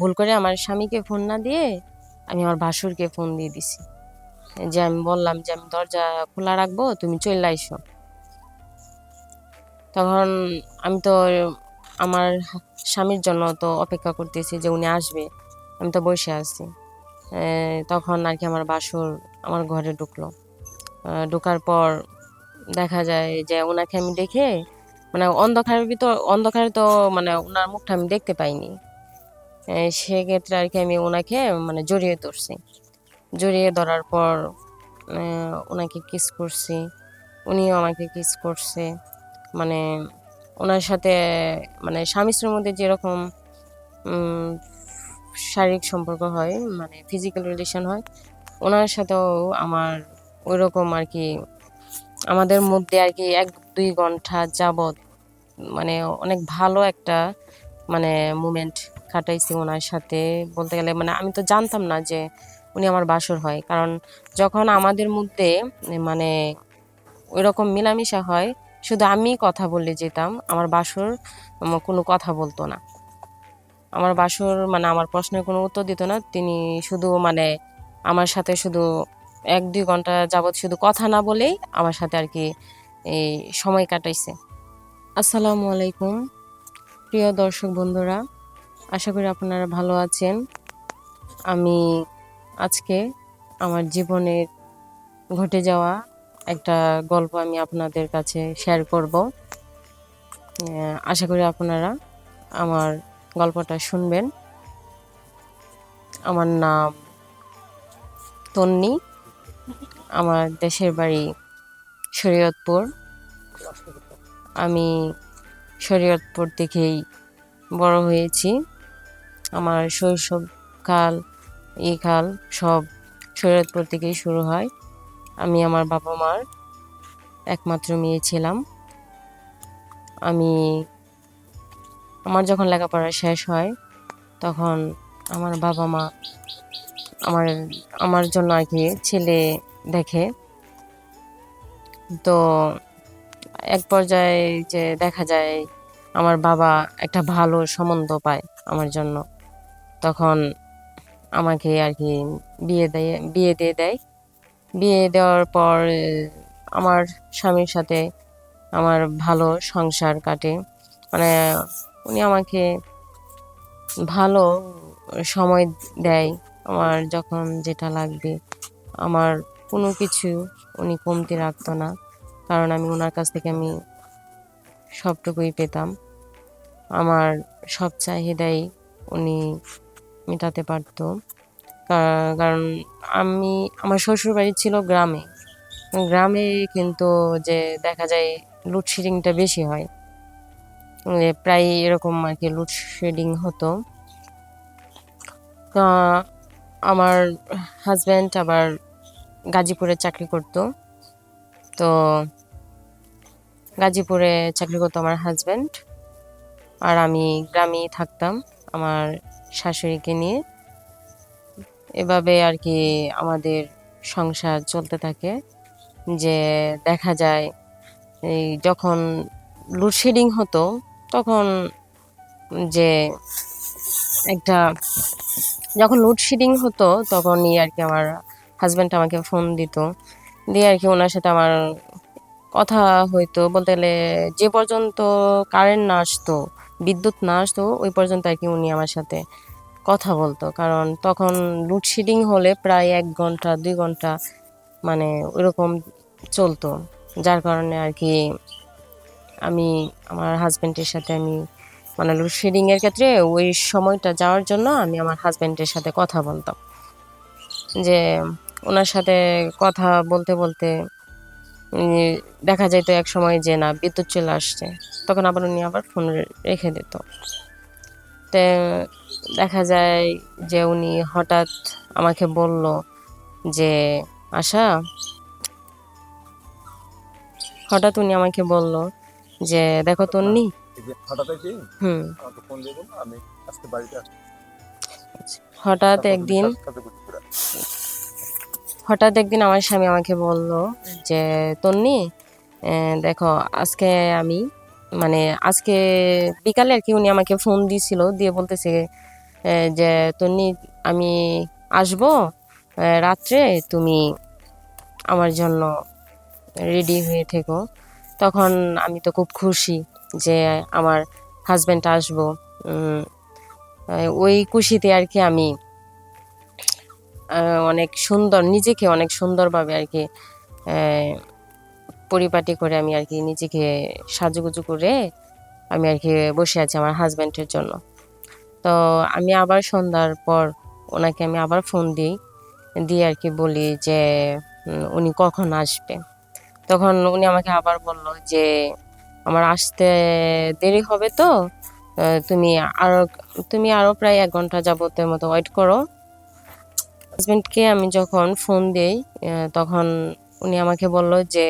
ভুল করে আমার স্বামীকে ফোন না দিয়ে আমি আমার ভাসুরকে ফোন দিয়ে দিছি, যে আমি বললাম যে আমি দরজা খোলা রাখবো, তুমি চলে আইসো। তখন আমি তো আমার স্বামীর জন্য তো অপেক্ষা করতেছি যে উনি আসবে, আমি তো বসে আছি। তখন আর কি আমার ভাসুর আমার ঘরে ঢুকলো। ঢোকার পর দেখা যায় যে ওনাকে আমি দেখে, মানে অন্ধকারে তো মানে ওনার মুখটা আমি দেখতে পাইনি। সেক্ষেত্রে আর কি আমি ওনাকে মানে জড়িয়ে ধরছি। জড়িয়ে ধরার পর ওনাকে কিস করছি, উনিও আমাকে কিস করছে। মানে ওনার সাথে মানে স্বামী স্ত্রীর মধ্যে যেরকম উম, শারীরিক সম্পর্ক হয়, মানে ফিজিক্যাল রিলেশন হয়, ওনার সাথেও আমার ওইরকম আর কি। আমাদের মধ্যে আর কি 1-2 ঘন্টা যাবত মানে অনেক ভালো একটা মানে মুমেন্ট কাটাইছি ওনার সাথে। বলতে গেলে মানে আমি তো জানতাম না যে উনি আমার বাসর হয়, কারণ যখন আমাদের মধ্যে মানে ওইরকম মিলামিশা হয়, শুধু আমি কথা বলে যেতাম, আমার বাসর কোনো কথা বলতো না। আমার বাসর মানে আমার প্রশ্নের কোনো উত্তর দিত না। তিনি শুধু মানে আমার সাথে শুধু 1-2 ঘন্টা যাবত শুধু কথা না বলেই আমার সাথে আর কি এই সময় কাটাইছে। আসসালামু আলাইকুম প্রিয় দর্শক বন্ধুরা, আশা করি আপনারা ভালো আছেন। আমি আজকে আমার জীবনের ঘটে যাওয়া একটা গল্প আমি আপনাদের কাছে শেয়ার করব। আশা করি আপনারা আমার গল্পটা শুনবেন। আমার নাম তন্নি, আমার দেশের বাড়ি শরীয়তপুর। আমি শরীয়তপুর থেকেই বড় হয়েছি। আমার শৈশবকাল কাল সব শরীয়তপুর থেকেই শুরু হয়। আমি আমার বাবা মার একমাত্র মেয়ে ছিলাম। আমি আমার যখন লেখাপড়া শেষ হয় তখন আমার বাবা মা আমার আমার জন্য আর কি ছেলে দেখে। তো এক পর্যায়ে যে দেখা যায় আমার বাবা একটা ভালো সম্বন্ধ পায় আমার জন্য, তখন আমাকে আর কি বিয়ে দিয়ে দেয়। বিয়ে দেওয়ার পর আমার স্বামীর সাথে আমার ভালো সংসার কাটে। মানে উনি আমাকে ভালো সময় দেয়, আমার যখন যেটা লাগবে আমার কোনো কিছু উনি কমতি রাখতো না, কারণ আমি ওনার কাছ থেকে আমি সবটুকুই পেতাম। আমার সব চাহিদাই উনি মেটাতে পারতো। কারণ আমি আমার শ্বশুর বাড়ি ছিল গ্রামে। গ্রামে কিন্তু যে দেখা যায় লোডশেডিংটা বেশি হয়, প্রায় এরকম আর কি লোডশেডিং হতো। তো আমার হাজব্যান্ড আবার গাজীপুরে চাকরি করতো। তো গাজীপুরে চাকরি করতো আমার হাজব্যান্ড, আর আমি গ্রামেই থাকতাম আমার শাশুড়িকে নিয়ে। এভাবে আর কি আমাদের সংসার চলতে থাকে। যে দেখা যায় এই যখন লোডশেডিং হতো তখন যে একটা যখন লোডশেডিং হতো তখনই আর কি আমার হাজব্যান্ড আমাকে ফোন দিত, দিয়ে আর কি ওনার সাথে আমার কথা হইতো। বলতে গেলে যে পর্যন্ত কারেন্ট না আসতো, বিদ্যুৎ না আসতো, ওই পর্যন্ত আর কি উনি আমার সাথে কথা বলতো। কারণ তখন লোডশেডিং হলে প্রায় 1-2 ঘন্টা মানে ওইরকম চলতো। যার কারণে আর কি আমি আমার হাজব্যান্ডের সাথে আমি মানে লোডশেডিং এর ক্ষেত্রে ওই সময়টা যাওয়ার জন্য আমি আমার হাজব্যান্ডের সাথে কথা বলতাম। যে ওনার সাথে কথা বলতে বলতে দেখা যেত এক সময় যে না বিদ্যুৎ চলে আসছে, তখন আবার উনি আবার ফোন রেখে দিত। তে দেখা যায় যে উনি হঠাৎ আমাকে বলল যে আশা, হঠাৎ উনি আমাকে বলল যে দেখো তন্নি। হুম। হঠাৎ একদিন হঠাৎ একদিন আমার স্বামী আমাকে বলল যে তন্নি, দেখো আজকে আমি মানে আজকে বিকালে আর কি উনি আমাকে ফোন দিয়েছিল, দিয়ে বলতেছে যে তন্নি আমি আসবো রাত্রে, তুমি আমার জন্য রেডি হয়ে থেকো। তখন আমি তো খুব খুশি যে আমার হাজব্যান্ড আসবো। উম, ওই খুশিতে আর কি আমি অনেক সুন্দর, নিজেকে অনেক সুন্দরভাবে আর কি আহ, পরিপাটি করে আমি আর কি নিজেকে সাজুগুজু করে আমি আর কি বসে আছি আমার হাজব্যান্ডের জন্য। তো আমি আবার সন্ধ্যার পর ওনাকে আমি আবার ফোন দিই, দিয়ে আর কি বলি যে উনি কখন আসবে। তখন উনি আমাকে আবার বলল যে আমার আসতে দেরি হবে, তো তুমি আরো প্রায় 1 ঘন্টা যাবতের মতো ওয়েট করো। হাজবেন্ডকে আমি যখন ফোন দেই তখন উনি আমাকে বলল যে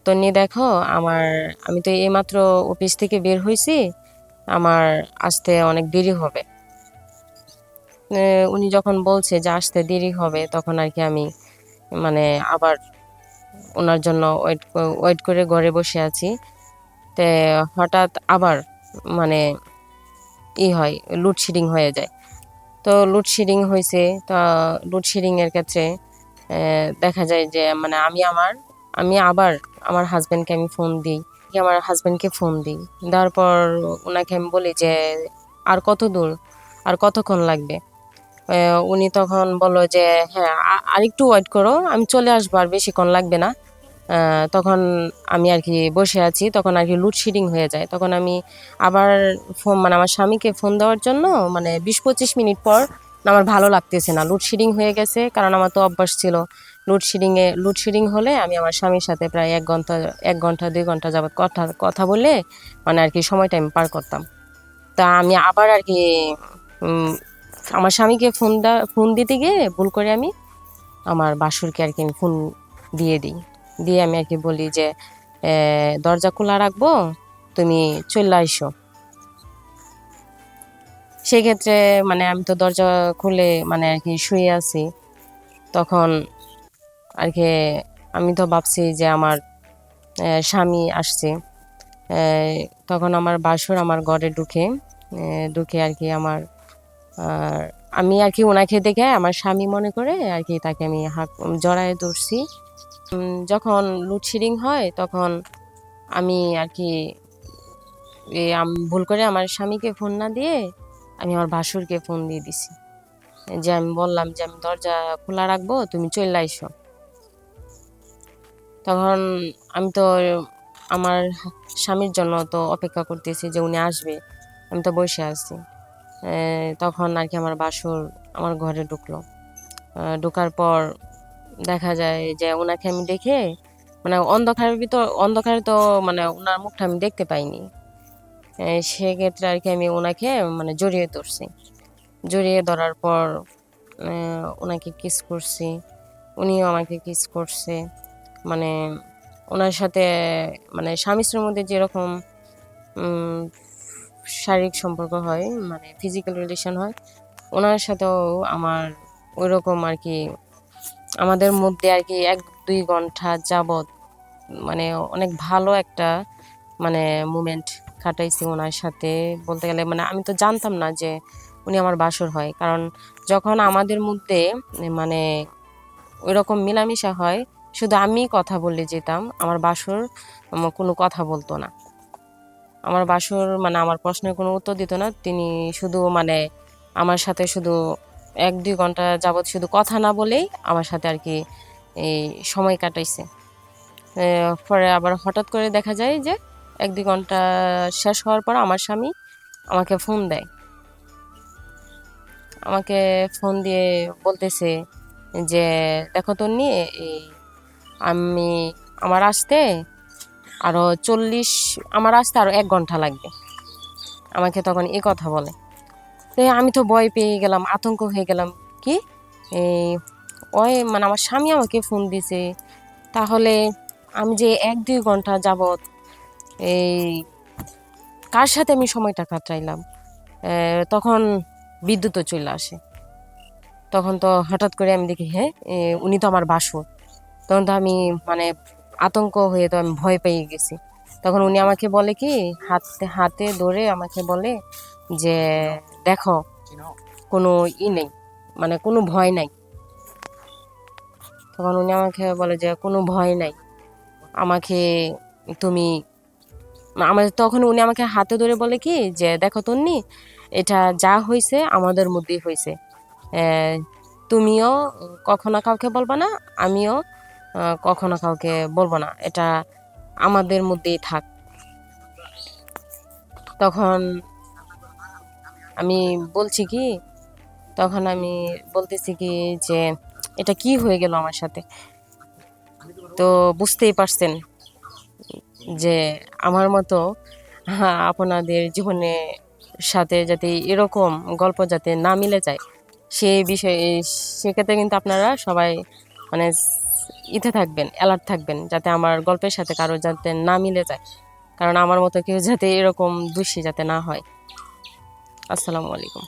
তন্নি দেখো, আমি তো এইমাত্র অফিস থেকে বের হয়েছি, আমার আসতে অনেক দেরি হবে। উনি যখন বলছে যে আসতে দেরি হবে, তখন আর কি আমি মানে আবার ওনার জন্য ওয়েট করে ঘরে বসে আছি। তে হঠাৎ আবার মানে হয়, লোডশেডিং হয়ে যায়। তো লোডশেডিং হয়েছে। তো লোডশেডিং এর ক্ষেত্রে দেখা যায় যে আমি আবার আমার হাজবেন্ডকে আমি ফোন দিই, আমার হাজবেন্ডকে ফোন দিই, দেওয়ার পর ওনাকে আমি বলি যে আর কত দূর, আর কতক্ষণ লাগবে। উনি তখন বলল যে হ্যাঁ, আরেকটু ওয়েট করো, আমি চলে আসবো, আর বেশিক্ষণ লাগবে না। তখন আমি আর কি বসে আছি, তখন আর কি লোডশেডিং হয়ে যায়। তখন আমি আবার ফোন আমার স্বামীকে ফোন দেওয়ার জন্য 20-25 মিনিট পর আমার ভালো লাগতেছে না, লোডশেডিং হয়ে গেছে। কারণ আমার তো অভ্যাস ছিল লোডশেডিং হলে আমি আমার স্বামীর সাথে প্রায় 1 ঘন্টা 1 ঘন্টা 2 ঘন্টা যাবত কথা কথা বলে আর কি সময়টা আমি পার করতাম। তা আমি আবার আর কি উম, আমার স্বামীকে ফোন দিতে গিয়ে ভুল করে আমি আমার বাসুরকে আর কি আমি ফোন দিয়ে দিই। দিয়ে আমি আর কি বলি যে দরজা খোলা রাখবো, তুমি চলে আইসো। সেক্ষেত্রে আমি তো দরজা খুলে আর কি শুয়ে আছি। তখন আর কি আমি তো ভাবছি যে আমার স্বামী আসছে। আহ, তখন আমার বাসুর আমার ঘরে ঢুকে আর কি আর আমি আর কি ওনাকে দেখে আমার স্বামী মনে করে আর কি তাকে আমি হাত জড়ায় ধরছি। যখন লোডশেডিং হয় তখন আমি আর কি ভুল করে আমার স্বামীকে ফোন না দিয়ে আমি আমার ভাসুরকে ফোন দিয়ে দিছি। যে আমি বললাম যে আমি দরজা খোলা রাখবো, তুমি চলে আইসো। তখন আমি তো আমার স্বামীর জন্য তো অপেক্ষা করতেছি যে উনি আসবে, আমি তো বসে আছি। তখন আর কি আমার বাসুর আমার ঘরে ঢুকলো। ঢোকার পর দেখা যায় যে ওনাকে আমি দেখে অন্ধকারে তো ওনার মুখটা আমি দেখতে পাইনি। সেক্ষেত্রে আর কি আমি ওনাকে জড়িয়ে ধরছি। জড়িয়ে ধরার পর ওনাকে কিস করছি, উনিও আমাকে কিস করছে। মানে ওনার সাথে স্বামী স্ত্রীর মধ্যে যেরকম উম, শারীরিক সম্পর্ক হয়, ফিজিক্যাল রিলেশন হয়, ওনার সাথেও আমার ওইরকম আর কি আমাদের মধ্যে আর কি 1-2 ঘন্টা যাবত অনেক ভালো একটা মুমেন্ট কাটাইছি ওনার সাথে। বলতে গেলে আমি তো জানতাম না যে উনি আমার বাসর হয়, কারণ যখন আমাদের মধ্যে মানে ওইরকম মিলামিশা হয়, শুধু আমি কথা বলে যেতাম, আমার বাসর কোনো কথা বলতো না। আমার বাসর আমার প্রশ্নের কোনো উত্তর দিত না। তিনি শুধু আমার সাথে শুধু 1-2 ঘন্টা যাবত শুধু কথা না বলেই আমার সাথে আর কি এই সময় কাটাইছে। পরে আবার হঠাৎ করে দেখা যায় যে 1-2 ঘন্টা শেষ হওয়ার পর আমার স্বামী আমাকে ফোন দেয়। আমাকে ফোন দিয়ে বলতেছে যে দেখো তন্নি, এই আমি আমার আসতে আরো 1 ঘন্টা লাগবে। আমাকে তখন এই কথা বলে। তো আমি তো ভয় পেয়ে গেলাম, আতঙ্ক হয়ে গেলাম। কি এই ওই আমার স্বামী আমাকে ফোন দিছে, তাহলে আমি যে 1-2 ঘন্টা যাবত এই কার সাথে আমি সময়টা কাটাইলাম। তখন বিদ্যুৎও চলে আসে। তখন তো হঠাৎ করে আমি দেখি হ্যাঁ, উনি তো আমার বাসর। তখন তো আমি মানে আতঙ্ক হয়ে তো আমি ভয় পেয়ে গেছি। তখন উনি আমাকে বলে কি, হাতে হাতে ধরে আমাকে বলে যে দেখো কোনো নেই, মানে কোনো ভয় নাই। তখন উনি আমাকে বলে যে কোনো ভয় নাই, আমাকে তুমি তখন উনি আমাকে হাতে ধরে বলে কি যে দেখো তন্নি, এটা যা হয়েছে আমাদের মধ্যেই হয়েছে, তুমিও কখনো কাউকে বলবা না, আমিও কখনো কাউকে বলবো না, এটা আমাদের মধ্যেই থাক। তখন আমি বলছি কি, তখন আমি বলতেছি কি যে এটা কি হয়ে গেল আমার সাথে। তো বুঝতেই পারছেন যে আমার মতো আপনাদের জীবনে সাথে যাতে এরকম গল্প যাতে না মিলে যায়, সেই বিষয়ে সেক্ষেত্রে কিন্তু আপনারা সবাই মানে ইতে থাকবেন, অ্যালার্ট থাকবেন, যাতে আমার গল্পের সাথে কারো যাতে না মিলে যায়, কারণ আমার মতো কেউ যাতে এরকম দোষী যাতে না হয়। আসসালামু আলাইকুম।